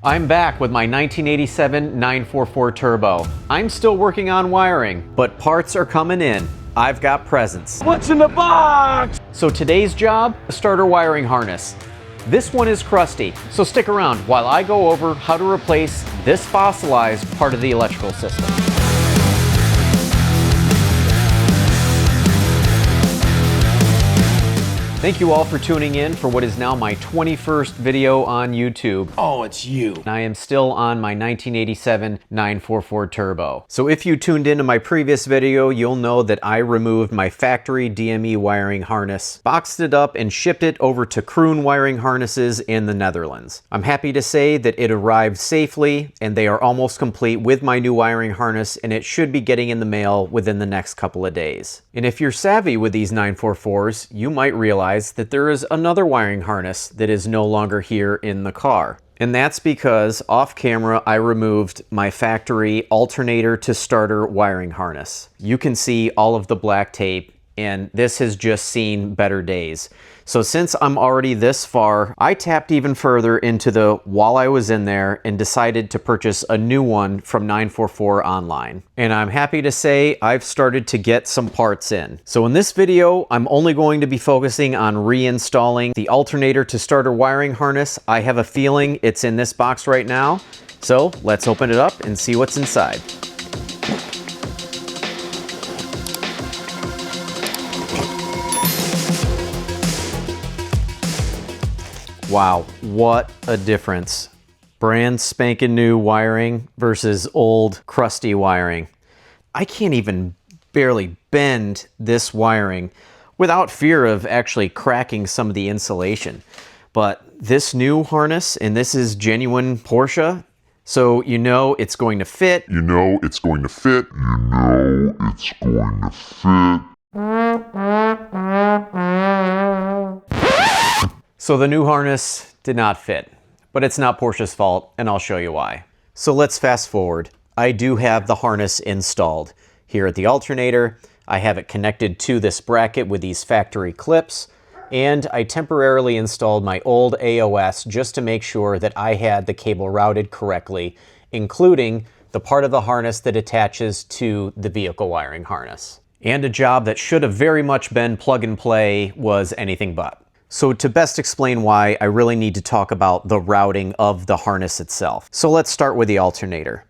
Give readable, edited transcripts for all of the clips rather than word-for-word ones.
I'm back with my 1987 944 Turbo. I'm still working on wiring, but parts are coming in. I've got presents. What's in the box? So today's job, a starter wiring harness. This one is crusty, so stick around while I go over how to replace this fossilized part of the electrical system. Thank you all for tuning in for what is now my 21st video on YouTube. Oh, it's you. I am still on my 1987 944 Turbo. So if you tuned into my previous video, you'll know that I removed my factory DME wiring harness, boxed it up, and shipped it over to Kroon Wiring Harnesses in the Netherlands. I'm happy to say that it arrived safely, and they are almost complete with my new wiring harness, and it should be getting in the mail within the next couple of days. And if you're savvy with these 944s, you might realize that there is another wiring harness that is no longer here in the car. And that's because off camera I removed my factory alternator to starter wiring harness. You can see all of the black tape, and this has just seen better days. So since I'm already this far, I tapped even further into the while I was in there and decided to purchase a new one from 944 online. And I'm happy to say I've started to get some parts in. So in this video, I'm only going to be focusing on reinstalling the alternator to starter wiring harness. I have a feeling it's in this box right now. So let's open it up and see what's inside. Wow, what a difference. Brand spanking new wiring versus old crusty wiring. I can't even barely bend this wiring without fear of actually cracking some of the insulation. But this new harness, and this is genuine Porsche, so you know it's going to fit. You know it's going to fit. You know it's going to fit. So the new harness did not fit, but it's not Porsche's fault, and I'll show you why. So let's fast forward. I do have the harness installed. Here at the alternator, I have it connected to this bracket with these factory clips, and I temporarily installed my old AOS just to make sure that I had the cable routed correctly, including the part of the harness that attaches to the vehicle wiring harness. And a job that should have very much been plug and play was anything but. So to best explain why, I really need to talk about the routing of the harness itself. So let's start with the alternator.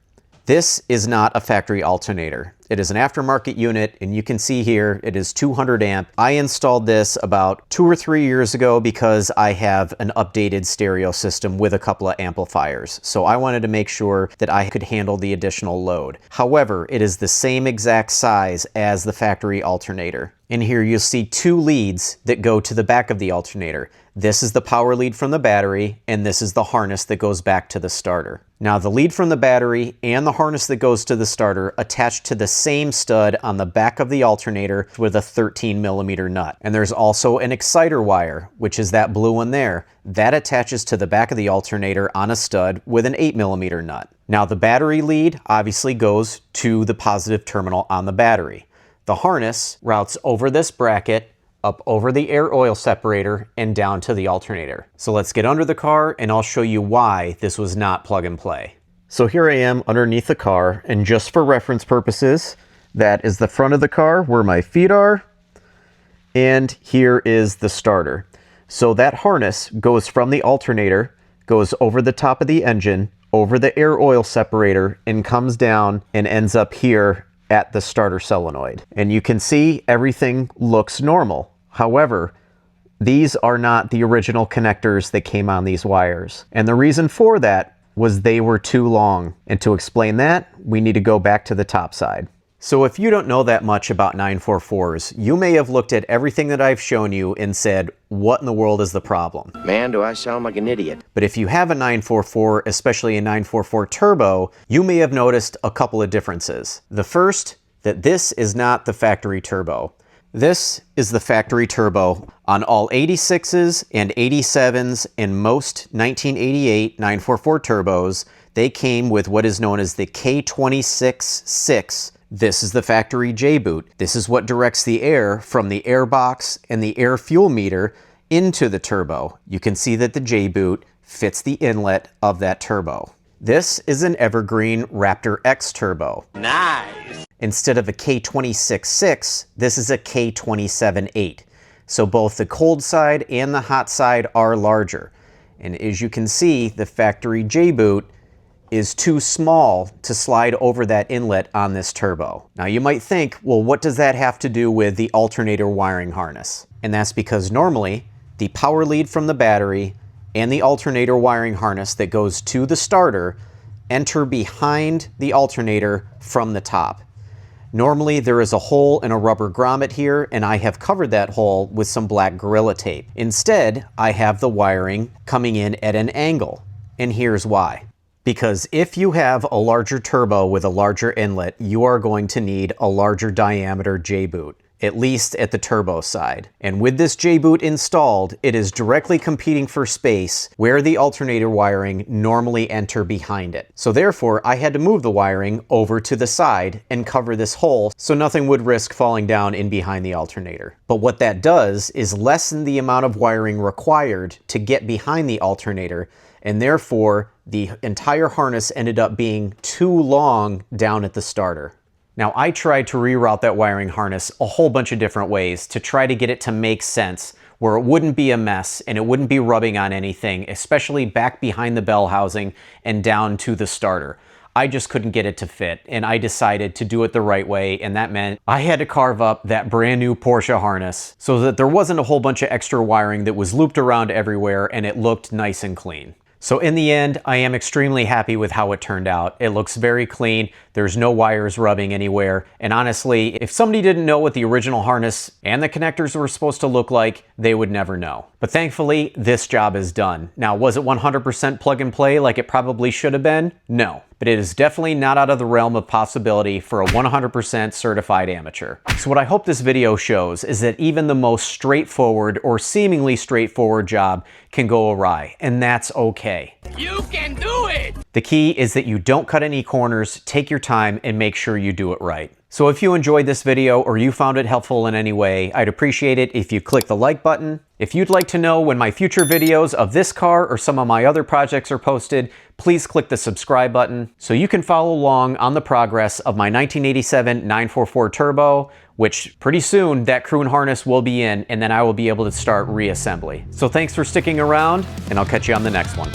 This is not a factory alternator. It is an aftermarket unit, and you can see here it is 200 amp. I installed this about 2 or 3 years ago because I have an updated stereo system with a couple of amplifiers. So I wanted to make sure that I could handle the additional load. However, it is the same exact size as the factory alternator. In here you'll see 2 leads that go to the back of the alternator. This is the power lead from the battery, and this is the harness that goes back to the starter. Now the lead from the battery and the harness that goes to the starter attach to the same stud on the back of the alternator with a 13mm nut. And there's also an exciter wire, which is that blue one there. That attaches to the back of the alternator on a stud with an 8mm nut. Now the battery lead obviously goes to the positive terminal on the battery. The harness routes over this bracket, up over the air oil separator, and down to the alternator. So let's get under the car and I'll show you why this was not plug and play. So here I am underneath the car, and just for reference purposes, that is the front of the car where my feet are, and here is the starter. So that harness goes from the alternator, goes over the top of the engine, over the air oil separator, and comes down and ends up here at the starter solenoid. And you can see everything looks normal. However, these are not the original connectors that came on these wires. And the reason for that was they were too long. And to explain that, we need to go back to the top side. So if you don't know that much about 944s, you may have looked at everything that I've shown you and said, what in the world is the problem? Man, do I sound like an idiot. But if you have a 944, especially a 944 Turbo, you may have noticed a couple of differences. The first, that this is not the factory turbo. This is the factory turbo on all 86s and 87s and most 1988 944 turbos. They came with what is known as the K26-6. This is the factory J-boot. This is what directs the air from the air box and the air fuel meter into the turbo. You can see that the J-boot fits the inlet of that turbo. This is an Evergreen Raptor X turbo. Nice. Instead of a K26.6, this is a K27.8. So both the cold side and the hot side are larger. And as you can see, the factory J-boot is too small to slide over that inlet on this turbo. Now you might think, well, what does that have to do with the alternator wiring harness? And that's because normally the power lead from the battery and the alternator wiring harness that goes to the starter enter behind the alternator from the top. Normally there is a hole in a rubber grommet here, and I have covered that hole with some black Gorilla Tape. Instead, I have the wiring coming in at an angle, and here's why. Because if you have a larger turbo with a larger inlet, you are going to need a larger diameter J-boot, at least at the turbo side. And with this J-boot installed, it is directly competing for space where the alternator wiring normally enter behind it. So therefore, I had to move the wiring over to the side and cover this hole so nothing would risk falling down in behind the alternator. But what that does is lessen the amount of wiring required to get behind the alternator, and therefore the entire harness ended up being too long down at the starter. Now, I tried to reroute that wiring harness a whole bunch of different ways to try to get it to make sense where it wouldn't be a mess and it wouldn't be rubbing on anything, especially back behind the bell housing and down to the starter. I just couldn't get it to fit, and I decided to do it the right way, and that meant I had to carve up that brand new Porsche harness so that there wasn't a whole bunch of extra wiring that was looped around everywhere and it looked nice and clean. So in the end, I am extremely happy with how it turned out. It looks very clean. There's no wires rubbing anywhere. And honestly, if somebody didn't know what the original harness and the connectors were supposed to look like, they would never know. But thankfully, this job is done. Now, was it 100% plug and play like it probably should have been? No. But it is definitely not out of the realm of possibility for a 100% certified amateur. So what I hope this video shows is that even the most straightforward or seemingly straightforward job can go awry, and that's okay. You can do it! The key is that you don't cut any corners, take your time, and make sure you do it right. So if you enjoyed this video or you found it helpful in any way, I'd appreciate it if you click the like button. If you'd like to know when my future videos of this car or some of my other projects are posted, please click the subscribe button so you can follow along on the progress of my 1987 944 Turbo, which pretty soon that crew and harness will be in, and then I will be able to start reassembly. So thanks for sticking around, and I'll catch you on the next one.